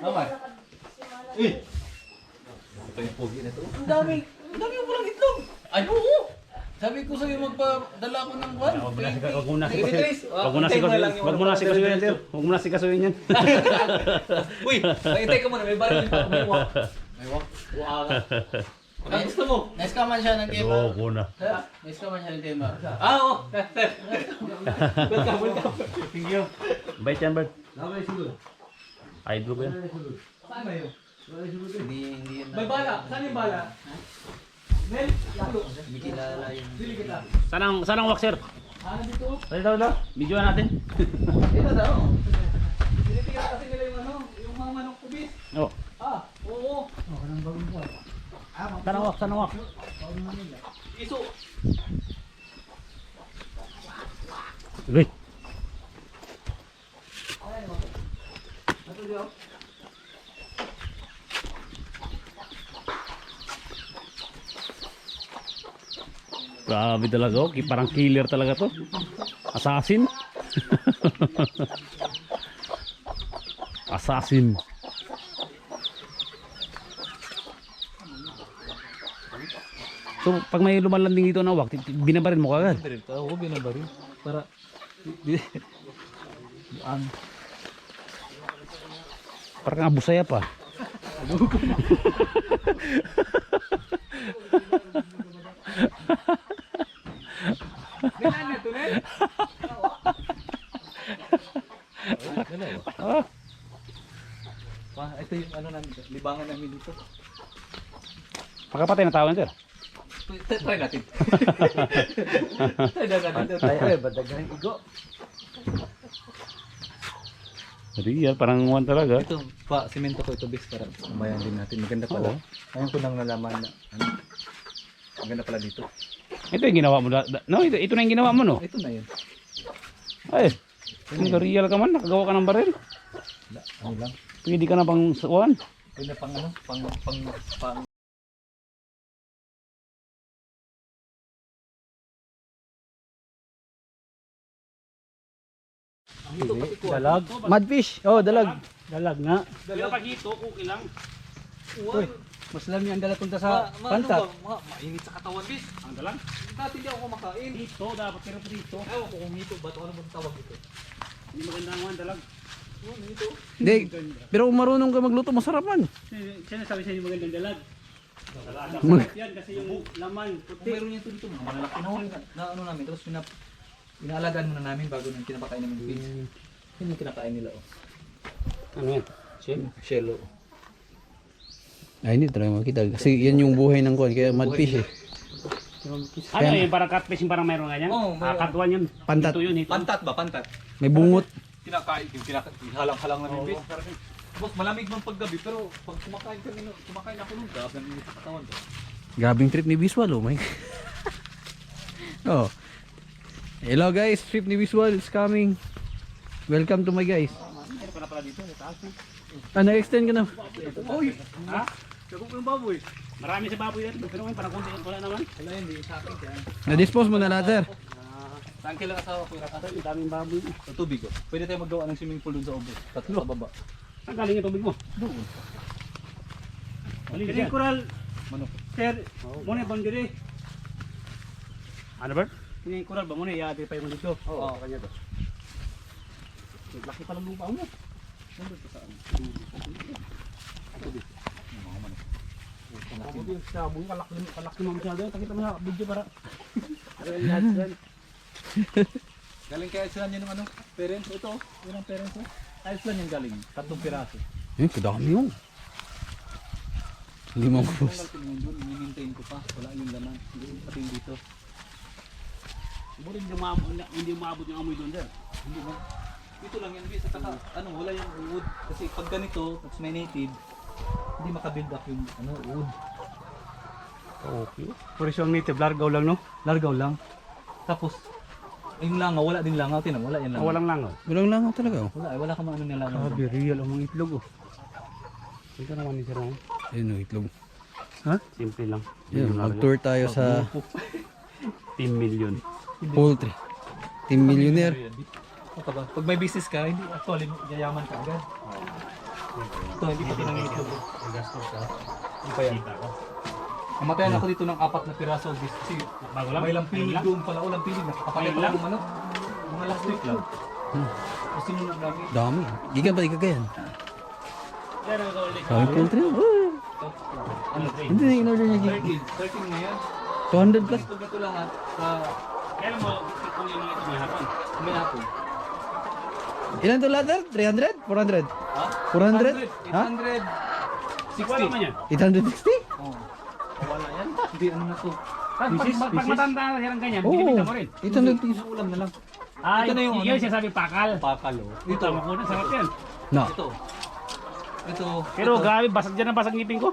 Aman. Eh. Ito yung pogi na to. Ang dami mo palang itlog. Ay, oo. Sabi ko sa'yo magpadala ko ng kwan. Wag mo na sikasuhin yan. Uy, pakitay ka muna. May baril pa. May wak. May wak. Waka. Ang gusto mo? Nice ka man siya ng tema. Loko na. Nice ka man siya ng tema. Ah, oo. Welcome. Thank you. Bait yan, Bert. Nakabay siguro. Idol ko yan. Saan ba yun? Hindi yan. May bala. Saan yung bala? Mel, lalo. Hindi kilala yun. Dili kita. Saan ang wax, sir? Dito. Dito. Videoan natin. Ito daw. Tinitigan kasi nila yung yung mga manok kubis. Oh. Oo. Saan ang wax? Iso. Uy. Grabe talaga, oh. Parang killer talaga to. Assassin. Assassin. So, pag may lumalanding dito na wak, binabarin mo kagad. Oo, binabaril. Para Parang abusaya pa. ito yung ano namin, libangan namin dito. Makapatay na tao na, sir. Try natin. Try natin. Ay, badagay igo. Real, parang one talaga. Ito, simento ko ito bis para mayan din natin. Maganda pala. Ngayon ko nang nalaman na ano. Maganda pala dito. Ito yung ginawa mo. No, ito na yung ginawa mo, no? Ito na yun. Ay, kung real ka man, nakagawa ka ng baril. Ano lang. Pwede ka na pang suwan. Pwede pang ano, pang Dalag. Madfish. Oh, dalag. Dalag nga. Pero pag ito, okay lang. Uy, mas lami ang dala punta sa pantat. mainit sa katawan bis. Ang dalang. Dati hindi ako kumakain. Ito, dapat pero pa dito. Ewan ko kung hito ba ito. Ano bang tawag ito? Hindi maganda ang one dalang. Hito. Hindi, pero kung marunong ka magluto, masarapan. Sinasabi sa inyo magandang dalag. Masarap yan kasi yung laman, Kung puti. meron yung dito, mga malalaki na ano namin. Tapos inaalagaan muna namin bago nang pinapakain namin ng fish. Yun yung kinakain nila. Oh. Ano yan? Shello. Ay, hindi talaga makita. Kasi yan yung buhay ng kuwan. Kaya madfish eh. Ano yun? Parang catfish yung parang mayroon ganyan? Oo, mayroon. Katuan yun. Pantat. Ito yun, ito. Pantat ba? Pantat. May bungot. Kinakain, halang-halang namin fish. Boss, malamig man paggabi pero pag kumakain ako nung gab ng init sa katawan ko. Grabing trip ni Visual, oh my. Oh. Hello guys, trip ni Visual is coming. Welcome to my guys. Meron pa na pala dito, taas na. Na-extend ka na. Uy! Ha? Sagot ko yung baboy. Marami sa baboy yan, pero ngayon parang konti wala naman. Wala yun, di sa akin kaya. Na-dispose mo na lahat, sir. Saan kailang asawa ko? Ang daming baboy. Sa tubig ko. Pwede tayo maggawa ng swimming pool dun sa ubos. Tatlo sa baba. Saan galing yung tubig mo? Doon. Galing yung coral. Manok. Sir, muna yung bandiri. Ano ba? Yung coral ba muna, i-aabir pa yung dito. Oo. Kanya to. Laki pa ng lupa mo. Nandun pa saan? Mga manok. Ako yung sabong kalaki mo masyado. Takita mo na video para. Galing kaya sila niya ng ano? Parents? Ito. Yun ang parents mo. Ayos lang yung galing. 3 piraso. Eh, kadami yun. Limang Kung krus. tingin doon, i-maintain ko pa. Wala yung laman. Hindi pati dito. Siguro hindi umabot yung amoy doon, sir. Hindi mo. Ito lang yan. Bisa taka, ano, wala yung wood. Kasi pag ganito, tapos may native, hindi makabuild up yung ano, wood. Okay. Pero siyang native, largaw lang, no? Largaw lang. Tapos, yung langaw, wala din langaw. Tinan, wala yan langaw. Walang langaw. Walang langaw talaga, oh. Wala ka mga ano niya langaw. Sabi, real ang mga itlog, oh. Ito naman ni sir, oh. Ayun, oh, itlog. Ha? Simple lang. Yan, mag-tour tayo sa 10 million. poultry. Team Millionaire. Pag may business ka, hindi actually yayaman ka agad. Ito, hindi pa pinangitlog. Gastos ka. Hindi pa yan. Kita ko. Namatayan ako dito ng 4 na piraso bis. Kasi Bago lang. may lampinig doon pala. O lampinig. Nakapatay Ngayon pa lang? ng ano. Mga last week lang. Tapos sinunod namin. Dami. Giga ba yan? Yan ang gawin. Dami poultry. Oh. Ano? Hindi na in-order niya giga. 13 na yan. 200 plus. Ito ba ito lahat? Sa Kailan mo kung yung mga ito may hapon? may hapon. Ilan to lahat? 300? 400? Ha? 400? Ha? 60 naman yan. 860? Oh. Wala yan. Hindi ano na to. Pag matanda na siya ng ganyan, Oo. binibita mo rin. 860. Isang ulam na lang. Ay, Ito na yung yun ano. siya sabi pakal. Pakalo. Dito, makuna, sarap yan. No. Ito. Ito. Pero grabe, basag dyan ang basag ngipin ko.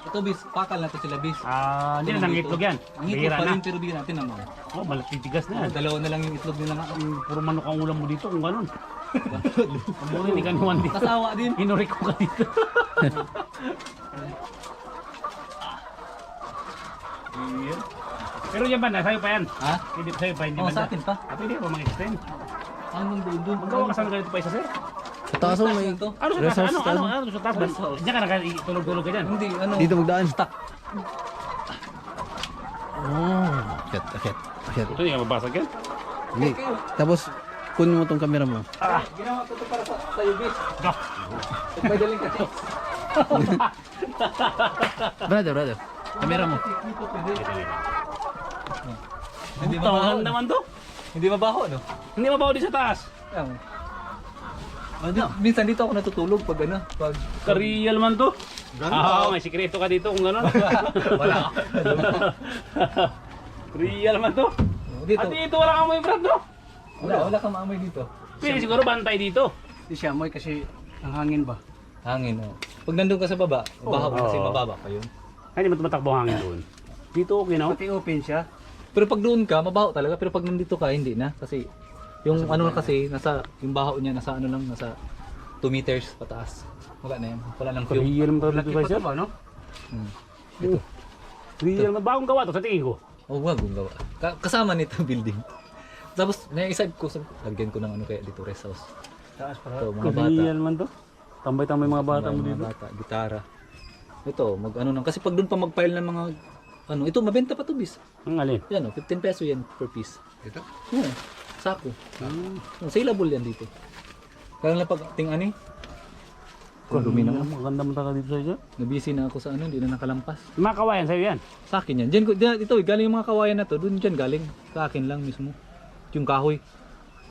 Ito bis. Pakal na to sila bis. Ah, hindi na nangitlog yan. Ang itlog Bihira pa na. rin pero bigyan natin naman. Oh, malatigas na yan. Dalawa na lang yung itlog nila nga. Puro manok ang ulam mo dito kung ganun. Ang hindi ka naman dito. Kasawa din. Hinuri ko ka dito. Pero yan ba, sa'yo pa yan? Ha? Hindi sa'yo pa, hindi Oo, ba? sa akin pa. At hindi pa mag-extend. Hanggang doon. Magawa ka sana ganito pa isa, sir? Sa taas mo may... Ito. Ano sa Rest taas? house, Ano? taas Ano? mo. Ano sa taas? Diyan ka nakatulog-tulog ka dyan. Hindi, ano. Dito magdaan. Stuck. Oh. Akit, akit, akit. Ito yung mabasag yan. Hindi. Tapos, kunin mo tong camera mo. Ginawa ko to para sa iyo, bis. Go! Madaling kasi. Brother. Camera mo. Dito pwede. Hindi Tawahan mabaho. naman to. Hindi mabaho, no? Hindi mabaho din sa taas. Ayan. Minsan dito ako natutulog pag ano, pag Ka-real man to. Ah, may sikreto ka dito kung gano'n. wala. Real man to. Dito. At dito wala kang may brad, no? Wala kang maamoy dito. Pwede siguro bantay dito. Di siya amoy kasi ang hangin ba? Hangin, oh. Pag nandun ka sa baba, mabaho Oo. kasi mababa pa yun. Ay, hindi mo tumatakbo ang hangin doon. Dito okay, no? Pati open siya. Pero pag doon ka, mabaho talaga. Pero pag nandito ka, hindi na. Kasi yung ano na kasi, nasa, yung baho niya, nasa ano lang, nasa 2 meters pataas. Wala na yan. Wala nang fuel. Real man to dito, Laki pa guys. ito ba, no? Hmm. Real man. Bagong gawa to sa tingin ko. Oh, wag kong gawa. Kasama nito building. Tapos, naisip ko, lagyan ko ng ano kaya dito, rest house. Taas para. Ito, mga bata. Real man to. Tambay-tambay mga bata mo Mga dito. bata, gitara. Ito, mag ano nang, kasi pag doon pa mag-file ng mga, ano, ito, mabenta pa to bis. Ang alin. Yan, oh, 15 peso yan per piece. Ito? Oo, sako. Saleable yan dito. Kaya lang pag ting ani, dumi naman. Maganda mo taka dito sa iyo. Nabisi na ako sa ano, hindi na nakalampas. Mga kawayan sa'yo yan. Sa akin yan. Diyan, ito, galing yung mga kawayan na to. Doon dyan galing. Sa akin lang mismo. Yung kahoy.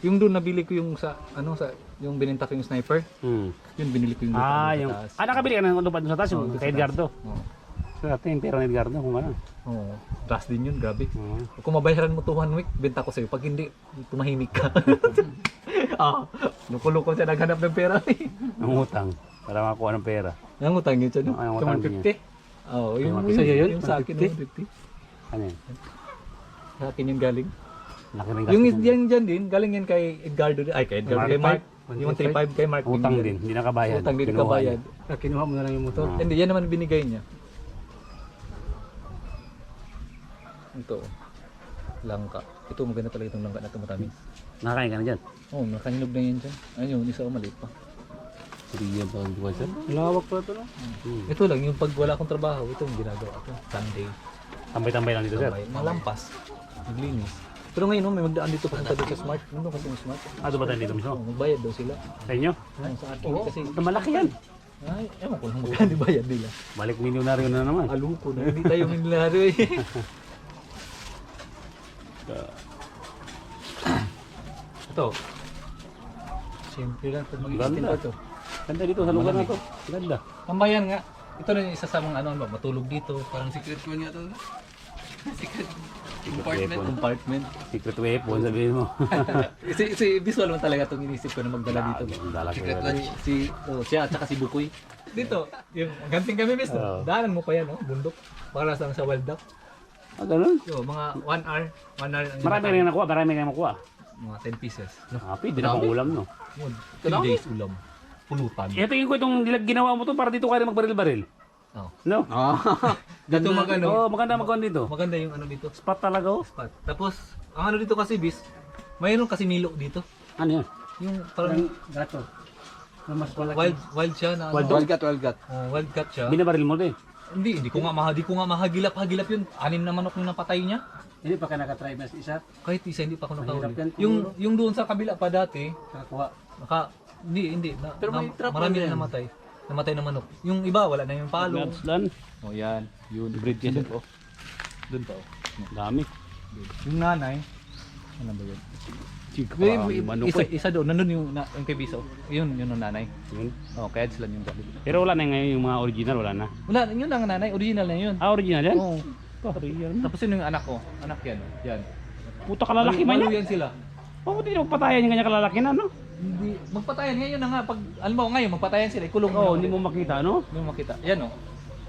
Yung doon nabili ko yung sa, ano, sa, yung bininta ko yung sniper. Yun, binili ko yung lupa Ah, doon sa yung... taas. Ah, nakabili ka ng lupa doon sa taas, Oo, yung doon sa kay taas. Edgardo. Oo. Sa atin, yung pera ni Edgardo, kung ano. Oo. Taas din yun, grabe. Oo. Kung mabayaran mo to 1 week, benta ko sa'yo. Pag hindi, tumahimik ka. Luko-luko siya naghanap ng pera. Ang utang, para makakuha ng pera. Ang utang yun siya, no? Ang Yung utang 150. Oo, yung Yung sa'yo yun? Yung sa akin, 150. Ano yan? Sa akin yung galing. Laki rin Yung gastos yan dyan din, galing yan kay Edgardo. Ay, kay Edgardo. Kay Mark. Yung 135 kay Mark. Utang din, hindi nakabayad. Utang din Kinuha kabayad. Ah, kinuha mo na lang yung motor. Ah. Hindi, yan naman binigay niya. Ito. Langka. Ito, maganda talaga itong langka na ito, matamis. niya. Nakakain ka na dyan. Oo, nakahinog na yan dyan. Ayun, isa ko maliit pa. Real pa ang buwan sir. Lawak pa ito, no? Ito lang, yung pag wala akong trabaho, ito yung ginagawa ko. Sunday. Tambay-tambay lang dito sir. Sabay, malampas. Naglinis. Pero ngayon, may magdaan dito papunta doon sa Smart. Nandun kasi yung Smart. Ah, doon ba tayo dito mismo? Magbayad daw sila. Sa inyo? Sa akin kasi, Malaki yan. ay, ewan ko lang magkano bayad nila. Balik milyonaryo na naman. Aluko na, hindi tayo milyonaryo eh. Ito. Siyempre lang, pag mag-i-steam Ganda. pa ito. Ganda dito sa lugar na to. Ganda. Kambayan nga. Ito na yung isa sa mga ano, matulog dito. Parang Secret ko niya ito. Secret. Secret weapon. compartment. Secret weapon sabihin mo. si visual mo talaga itong inisip ko na magdala dito. Dala ko Secret yan. lunch. Siya at saka si Bukoy. Dito, yung ganting kami miss, Oo. daanan mo pa yan, bundok. Para lang sa wild duck. Ah, ganun. Yo, mga 1 hour, 1 hour. ang Marami rin nakuha, marami rin nakuha. mga 10 pieces. No? Ah, pwede na pang ulam, no? 3 days ulam. Pulutan. Ito yung itong ginawa mo to para dito kayo magbaril-baril. Oh. No? Dito magano. Oo, maganda magkuhan dito. Maganda yung ano dito. Spot talaga, oh. Spot. Tapos, ang ano dito kasi bis, mayroon kasi milo dito. Ano yan? Yung parang Gato. Na mas malaki. Wild siya na ano. Wildcat. Wildcat siya. Binabaril mo din. Hindi ko nga mahagilap yun. 6 na manok yung napatay niya. Hindi pa ka nakatry mas isa. Kahit isa hindi pa ako Mahirap yan, nakahuli. Yung doon sa kabila pa dati, Nakakuha. hindi. Pero may trap marami na na yan. namatay. Namatay na manok. Yung iba wala na yung palo. Nuts dan. Oh yan, yun. Breed kasi. Doon pa oh. Doon pa oh. Dami. Yung nanay, ano ba yun? Chika manok Isa doon, nandun yung kay Biso. Yun yung nanay. Yun. Oh, kaya sila yung gabi. Pero wala na ngayon yung mga original, wala na. Wala, yun ang nanay, original na yun. Ah, original yan? Oo. Real na. Tapos yun yung anak ko. Anak yan. Yan. Puta kalalaki ba Malo yan? yan sila. Oh, hindi na patayan yung kanya kalalaki na, no? Hindi. Magpatayan ngayon na nga. Pag, alam mo, ngayon magpatayan sila. Ikulong Oo, na hindi ulit. mo makita, no? Hindi mo makita. Yan oh.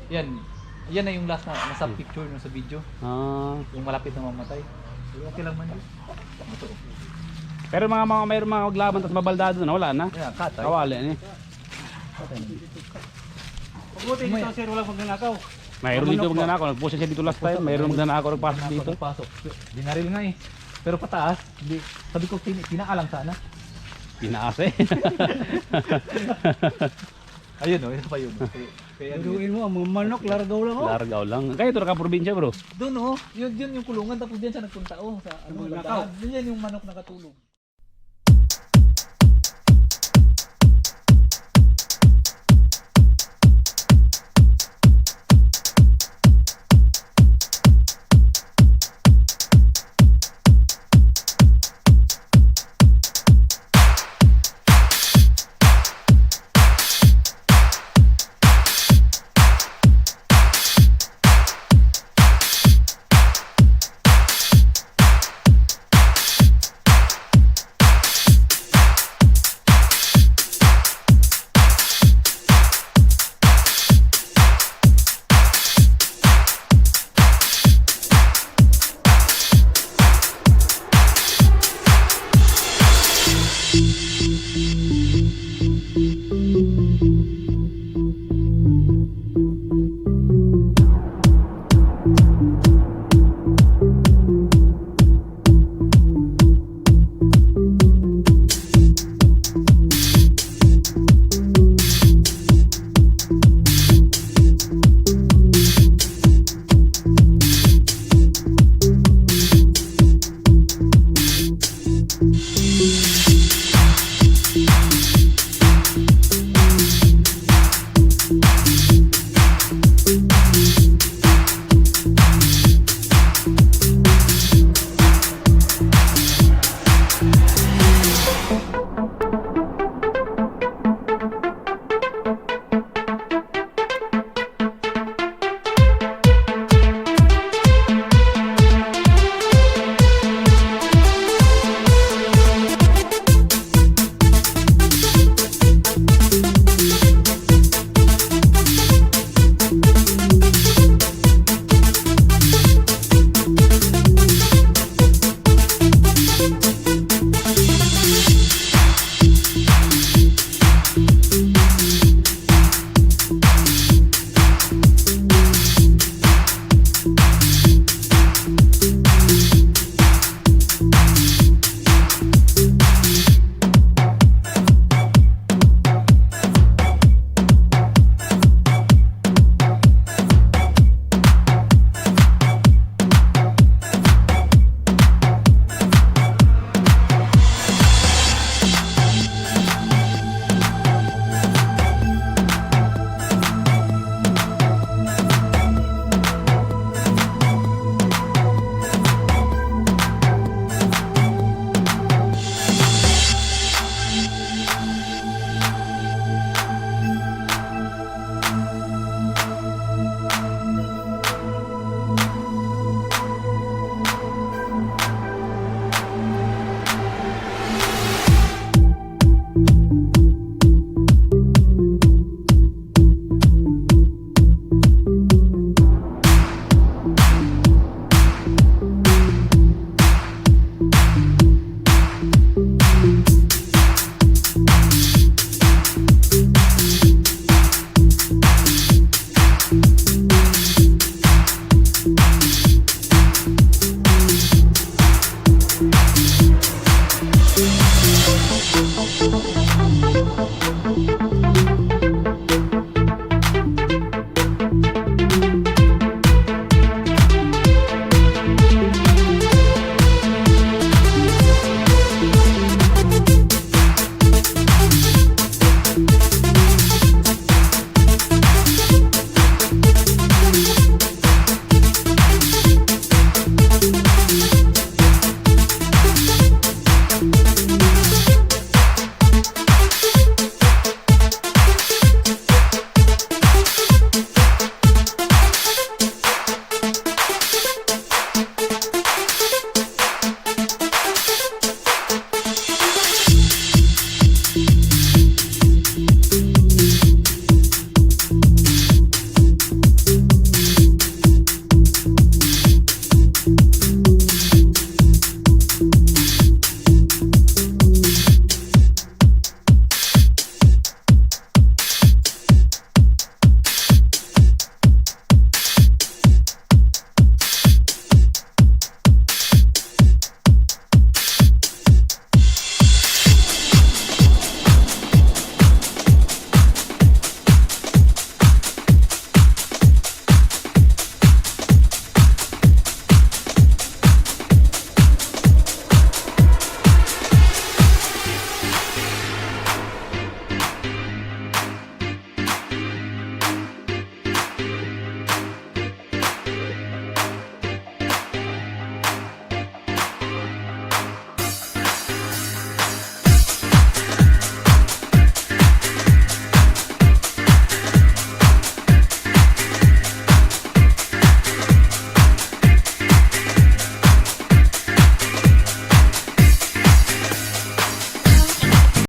Yan. Yan na yung last na nasa picture nung sa video. Ah. Yung malapit na mamatay. Pero okay lang man yun. Ito. Pero mayroong mga maglaban tapos mabaldado na, wala na. Yan, katay. Kawali na eh. Pagbuti dito sir, walang pagnanakaw. Mayroon dito magnanakaw, nagpusa siya dito last time. Mayroon magnanakaw nagpasok dito. Pasok. Dinaril nga eh. Pero pataas. Hindi. Sabi ko, pinaalang sana. Pinaas eh. Ayun oh, isa pa yun. Kaya Duduin mo, ang mga manok, largaw lang oh. Largaw lang. Kayo ito naka-probinsya bro. doon oh, yun yung kulungan tapos diyan siya nagpunta oh sa ano, Nakaw. diyan yung manok nakatulog.